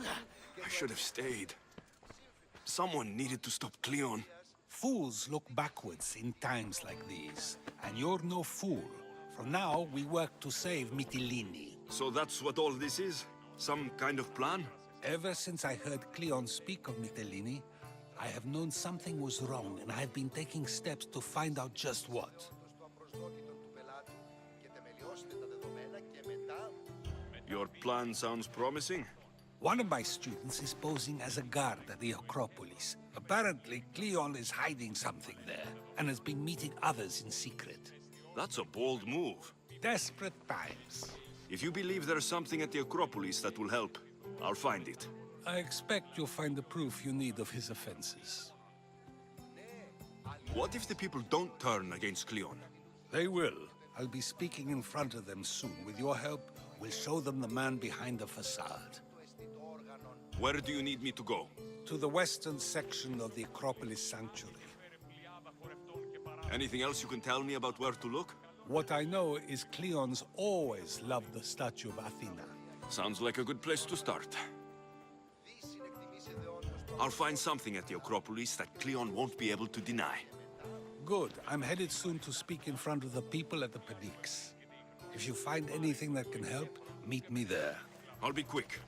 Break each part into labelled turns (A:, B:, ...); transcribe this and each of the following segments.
A: I should have stayed. Someone needed to stop Cleon.
B: Fools look backwards in times like these, and you're no fool. From now, we work to save Mytilene.
A: So that's what all this is? Some kind of plan?
B: Ever since I heard Cleon speak of Mytilene, I have known something was wrong, and I have been taking steps to find out just what.
A: Your plan sounds promising.
B: One of my students is posing as a guard at the Acropolis. Apparently, Cleon is hiding something there, and has been meeting others in secret.
A: That's a bold move.
B: Desperate times.
A: If you believe there's something at the Acropolis that will help, I'll find it.
B: I expect you'll find the proof you need of his offenses.
A: What if the people don't turn against Cleon?
B: They will. I'll be speaking in front of them soon. With your help, we'll show them the man behind the facade.
A: Where do you need me to go?
B: To the western section of the Acropolis Sanctuary.
A: Anything else you can tell me about where to look?
B: What I know is Cleon's always loved the statue of Athena.
A: Sounds like a good place to start. I'll find something at the Acropolis that Cleon won't be able to deny.
B: Good. I'm headed soon to speak in front of the people at the Pnyx. If you find anything that can help, meet me there.
A: I'll be quick.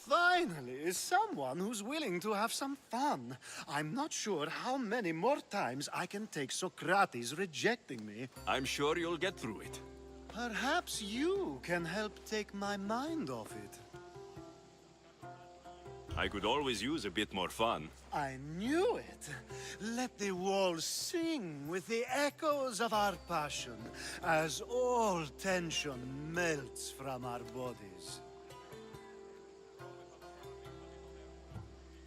C: Finally, someone who's willing to have some fun. I'm not sure how many more times I can take Socrates rejecting me.
A: I'm sure you'll get through it.
C: Perhaps you can help take my mind off it.
A: I could always use a bit more fun.
C: I knew it. Let the walls sing with the echoes of our passion as all tension melts from our bodies.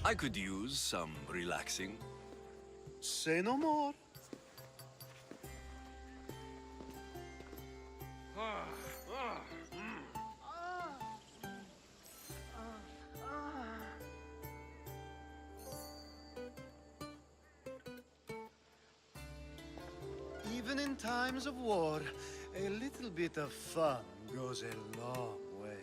A: I could use some relaxing.
C: Say no more. Even in times of war, a little bit of fun goes a long way.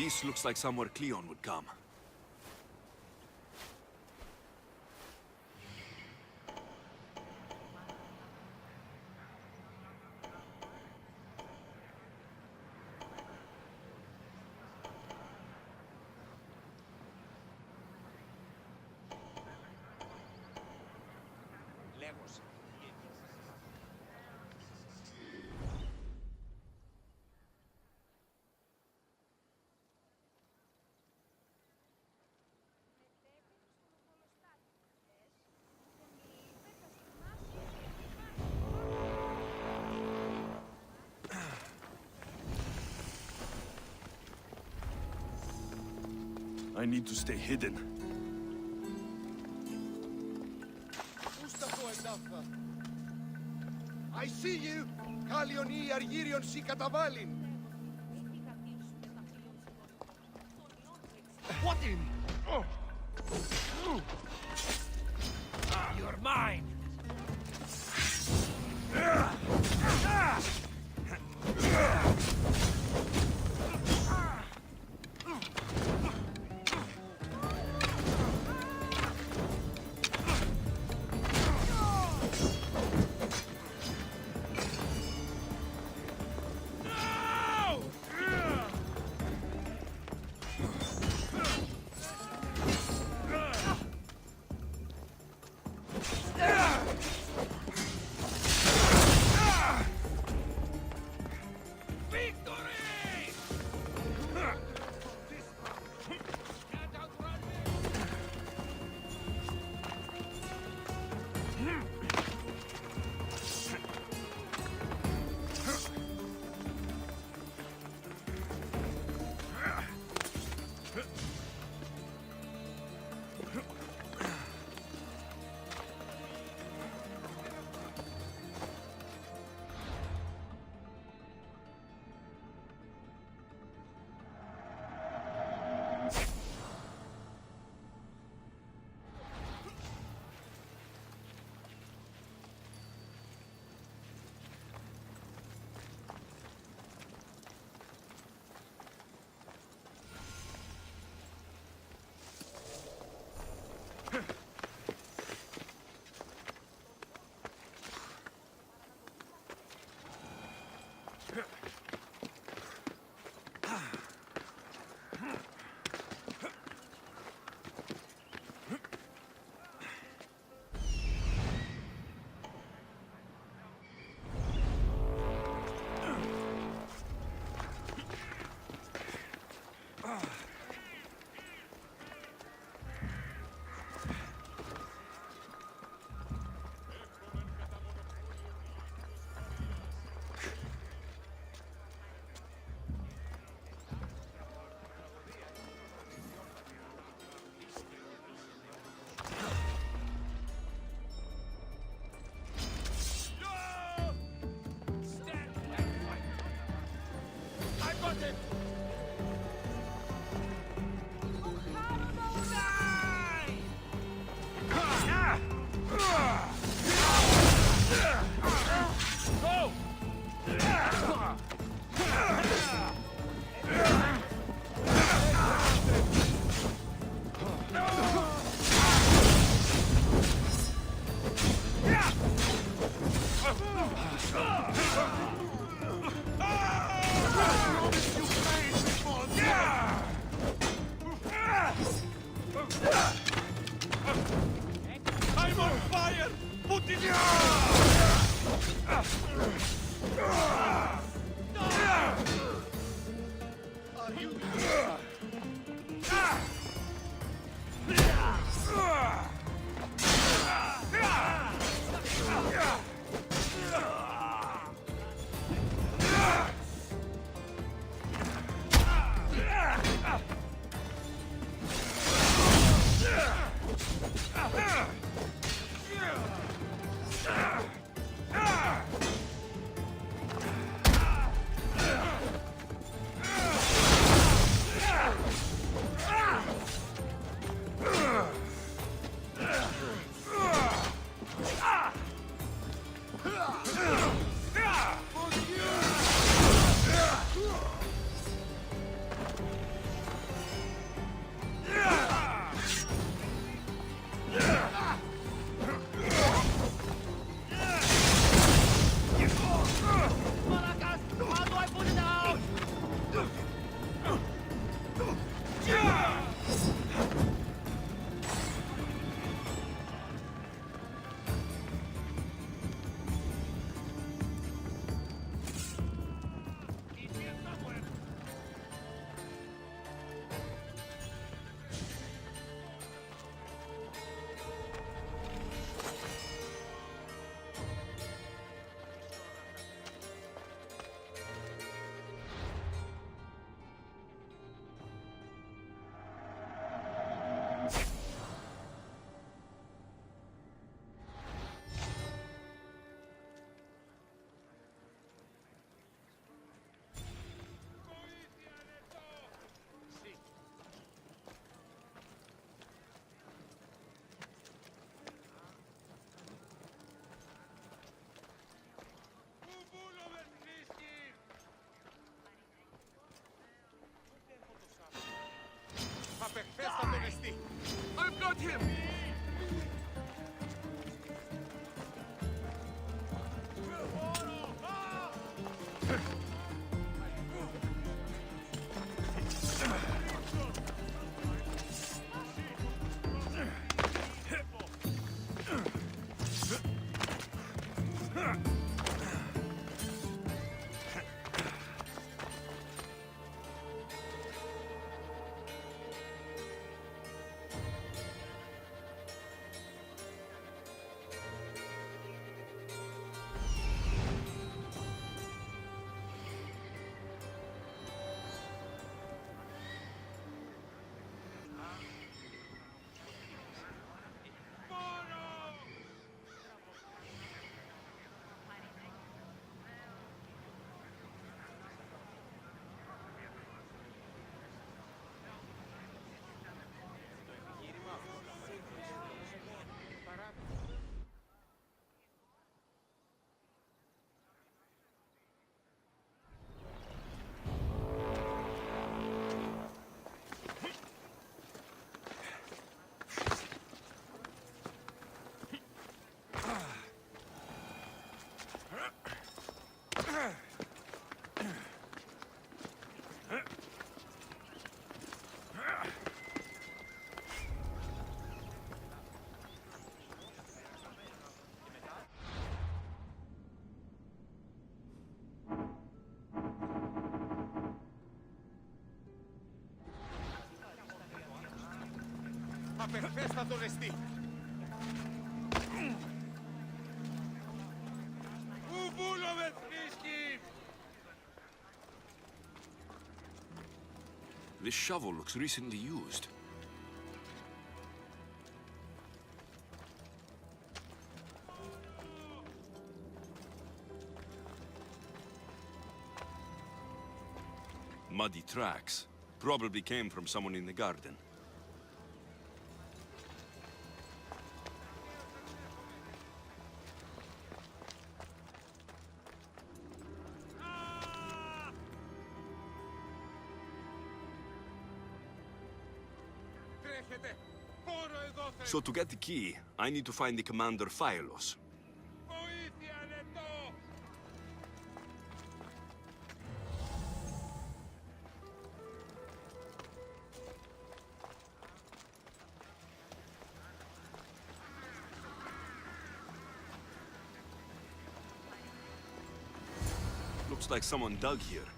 A: This looks like somewhere Cleon would come. I need to stay hidden.
D: I see you! Kalioni Argirion Sikatavalin!
B: What in? You're mine!
A: I've got him!
D: Απεχθέστατον εστί. Πού βούλοβε θρήσκει!
A: This shovel looks recently used. Muddy tracks. Probably came from someone in the garden. So to get the key, I need to find the commander Phylos. Looks like someone dug here.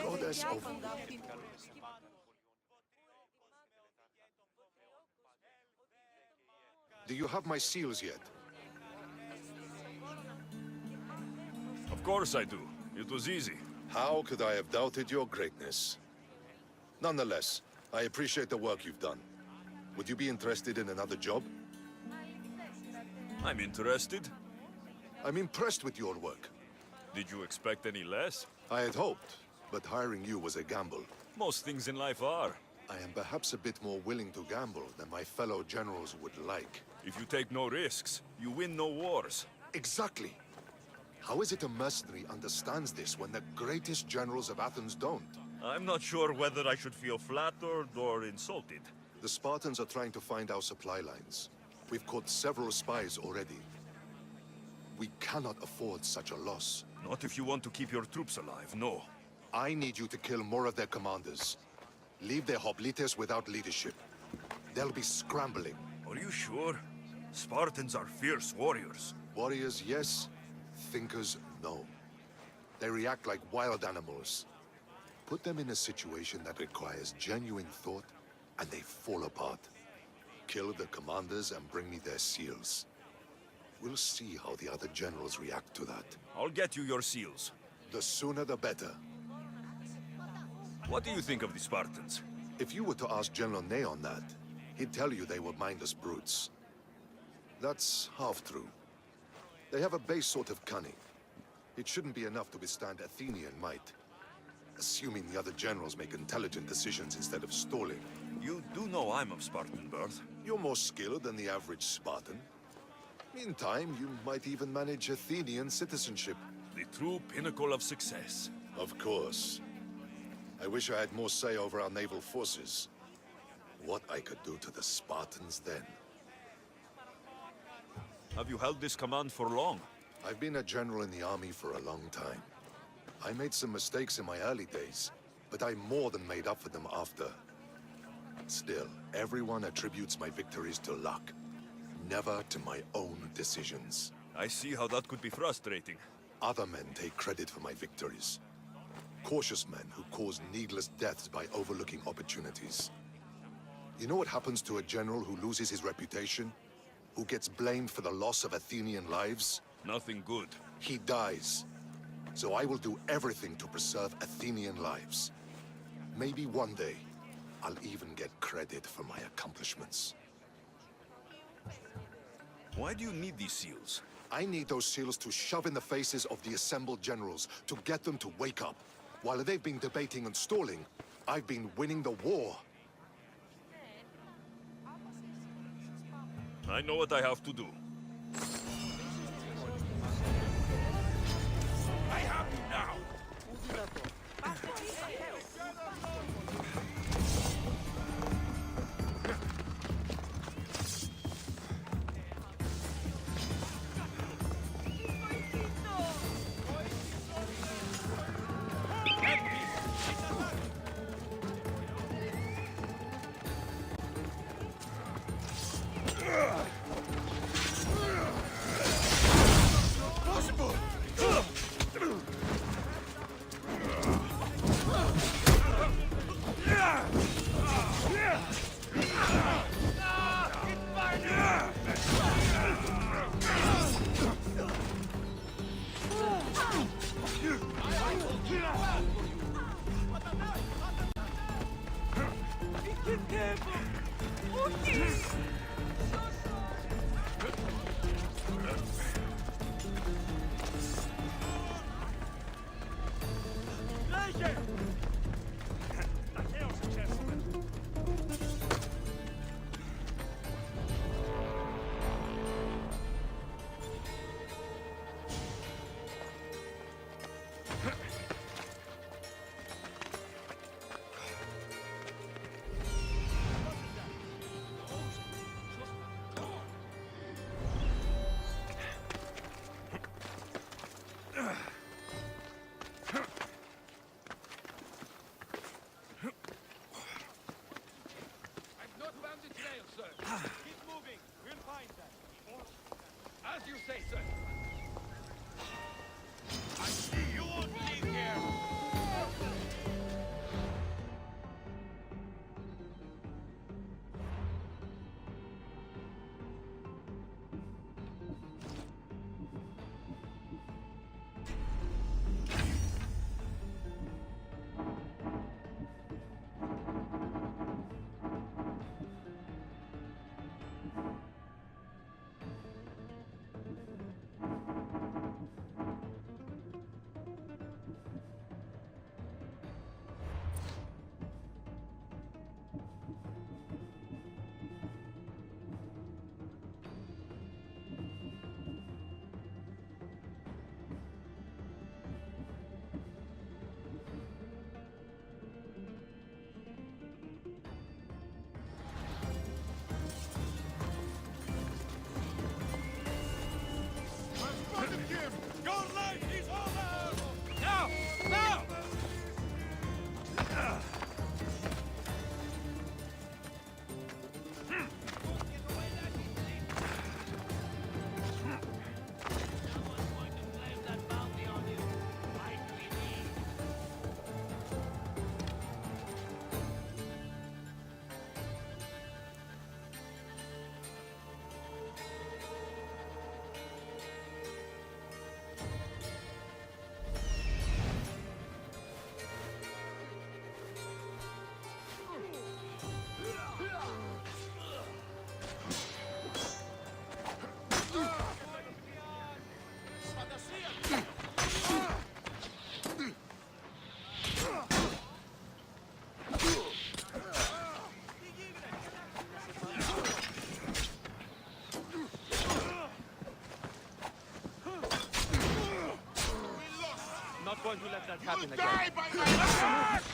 C: Goddess of... Do you have my seals yet?
A: Of course I do. It was easy.
C: How could I have doubted your greatness? Nonetheless, I appreciate the work you've done. Would you be interested in another job?
A: I'm interested.
C: I'm impressed with your work.
A: Did you expect any less?
C: I had hoped, but hiring you was a gamble.
A: Most things in life are.
C: I am perhaps a bit more willing to gamble than my fellow generals would like.
A: If you take no risks, you win no wars.
C: Exactly. How is it a mercenary understands this when the greatest generals of Athens don't?
A: I'm not sure whether I should feel flattered or insulted.
C: The Spartans are trying to find our supply lines. We've caught several spies already. We cannot afford such a loss.
A: Not if you want to keep your troops alive, no.
C: I need you to kill more of their commanders. Leave their hoplites without leadership. They'll be scrambling.
A: Are you sure? Spartans are fierce warriors.
C: Warriors, yes. Thinkers, no. They react like wild animals. Put them in a situation that requires genuine thought, and they fall apart. Kill the commanders and bring me their seals.
E: We'll see how the other generals react to that.
F: I'll get you your seals.
E: The sooner the better.
F: What do you think of the Spartans?
E: If you were to ask General Ney on that, he'd tell you they were mindless brutes. That's half true. They have a base sort of cunning. It shouldn't be enough to withstand Athenian might. Assuming the other generals make intelligent decisions instead of stalling.
F: You do know I'm of Spartan birth.
E: You're more skilled than the average Spartan. In time, you might even manage Athenian citizenship.
F: The true pinnacle of success.
E: Of course. I wish I had more say over our naval forces. What I could do to the Spartans then.
F: Have you held this command for long?
E: I've been a general in the army for a long time. I made some mistakes in my early days, but I more than made up for them after. Still, everyone attributes my victories to luck, never to my own decisions.
F: I see how that could be frustrating.
E: Other men take credit for my victories. Cautious men who cause needless deaths by overlooking opportunities. You know what happens to a general who loses his reputation? Who gets blamed for the loss of Athenian lives?
F: Nothing good.
E: He dies. So I will do everything to preserve Athenian lives. Maybe one day, I'll even get credit for my accomplishments.
F: Why do you need these seals?
E: I need those seals to shove in the faces of the assembled generals, to get them to wake up. While they've been debating and stalling, I've been winning the war.
F: I know what I have to do.
B: I have you now!
G: not going to let that happen
D: You'll
G: again.
D: die by my hand!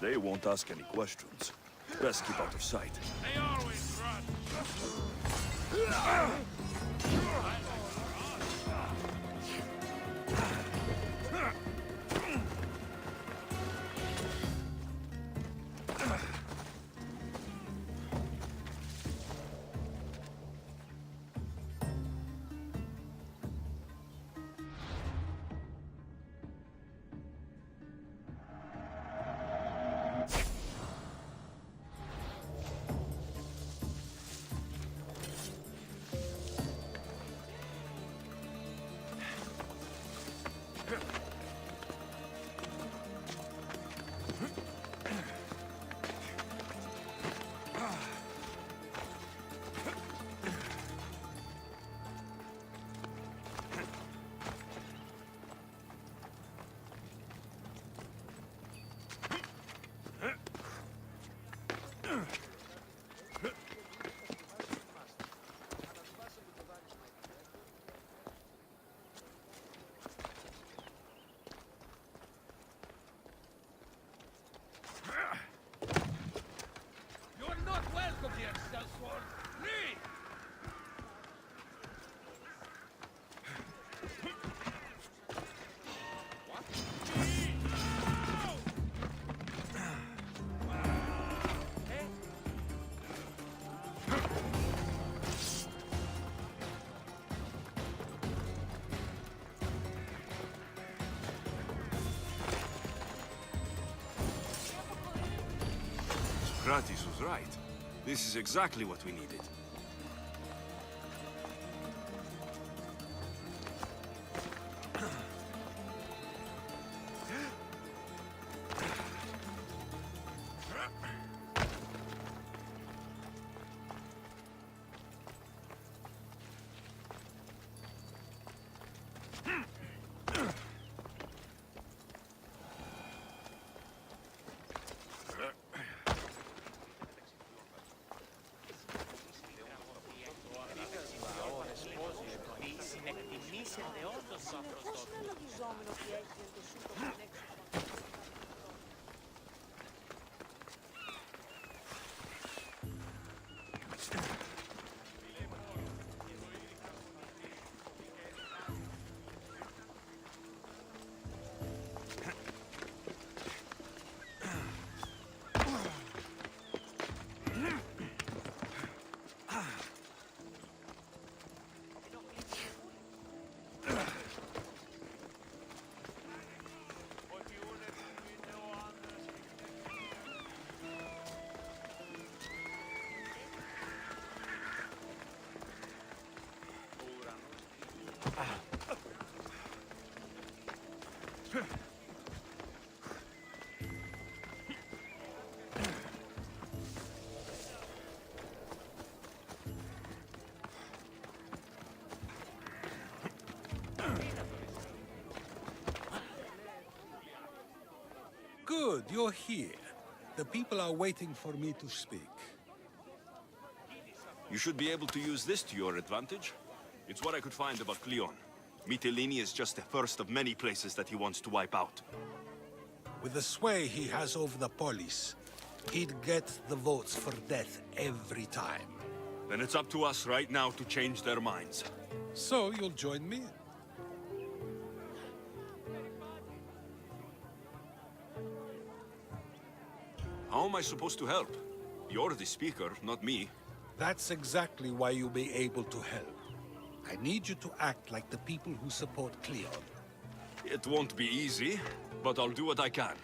F: They won't ask any questions. Best keep out of sight.
G: They always run. You're not welcome here, Sellsworth. Leave!
A: Kratis was right. This is exactly what we needed.
B: Good, you're here. The people are waiting for me to speak.
A: You should be able to use this to your advantage. It's what I could find about Cleon. Mytilene is just the first of many places that he wants to wipe out.
B: With the sway he has over the police, he'd get the votes for death every time.
A: Then it's up to us right now to change their minds.
B: So you'll join me?
A: How am I supposed to help? You're the speaker, not me.
B: That's exactly why you'll be able to help. I need you to act like the people who support Cleon.
A: It won't be easy, but I'll do what I can.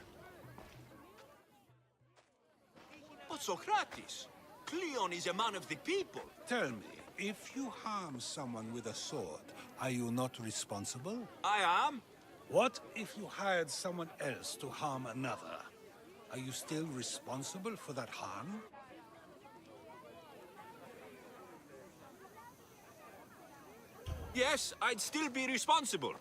A: But Socrates, Cleon is a man of the people.
B: Tell me, if you harm someone with a sword, are you not responsible?
A: I am.
B: What if you hired someone else to harm another? Are you still responsible for that harm?
A: Yes, I'd still be responsible.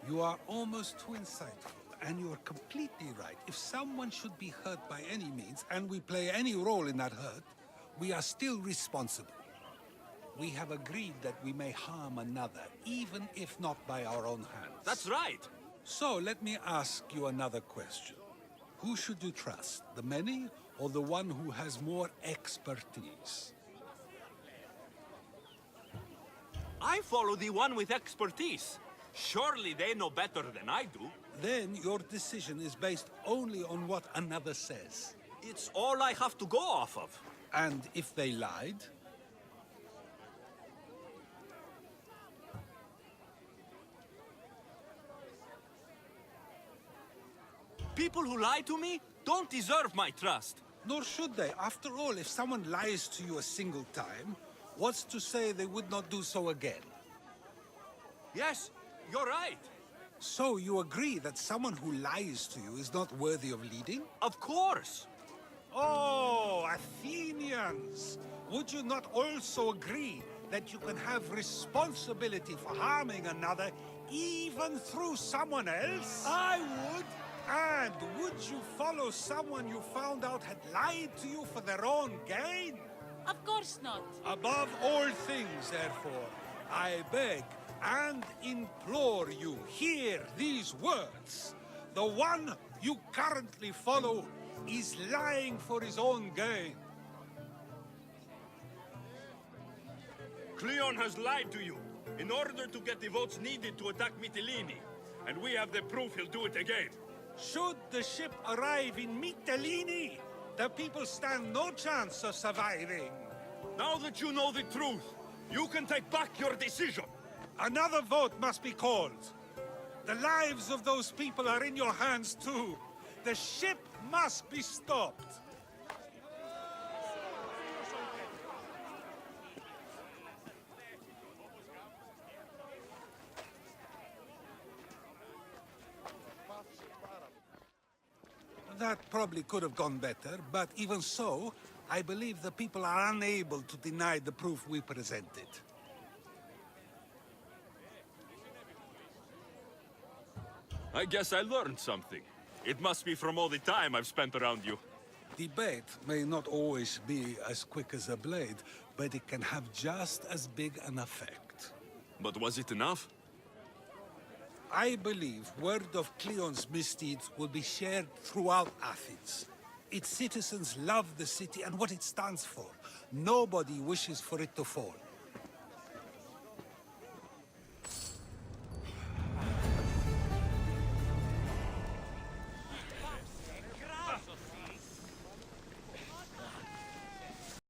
B: You are almost too insightful, and you are completely right. If someone should be hurt by any means, and we play any role in that hurt, we are still responsible. We have agreed that we may harm another, even if not by our own hands.
A: That's right.
B: So, let me ask you another question. Who should you trust, the many or the one who has more expertise?
A: I follow the one with expertise. Surely they know better than I do.
B: Then your decision is based only on what another says.
A: It's all I have to go off of.
B: And if they lied?
A: People who lie to me don't deserve my trust.
B: Nor should they. After all, if someone lies to you a single time, what's to say they would not do so again?
A: Yes, you're right.
B: So you agree that someone who lies to you is not worthy of leading?
A: Of course.
B: Oh, Athenians! Would you not also agree that you can have responsibility for harming another even through someone else?
C: I would.
B: And would you follow someone you found out had lied to you for their own gain?
H: Of course not.
B: Above all things, therefore, I beg and implore you, hear these words. The one you currently follow is lying for his own gain.
F: Cleon has lied to you in order to get the votes needed to attack Mytilene. And we have the proof he'll do it again.
B: Should the ship arrive in Mytilene, the people stand no chance of surviving.
F: Now that you know the truth, you can take back your decision.
B: Another vote must be called. The lives of those people are in your hands too. The ship must be stopped. That probably could have gone better, but even so, I believe the people are unable to deny the proof we presented.
F: I guess I learned something. It must be from all the time I've spent around you.
B: Debate may not always be as quick as a blade, but it can have just as big an effect.
F: But was it enough?
B: I believe word of Cleon's misdeeds will be shared throughout Athens. Its citizens love the city and what it stands for. Nobody wishes for it to fall.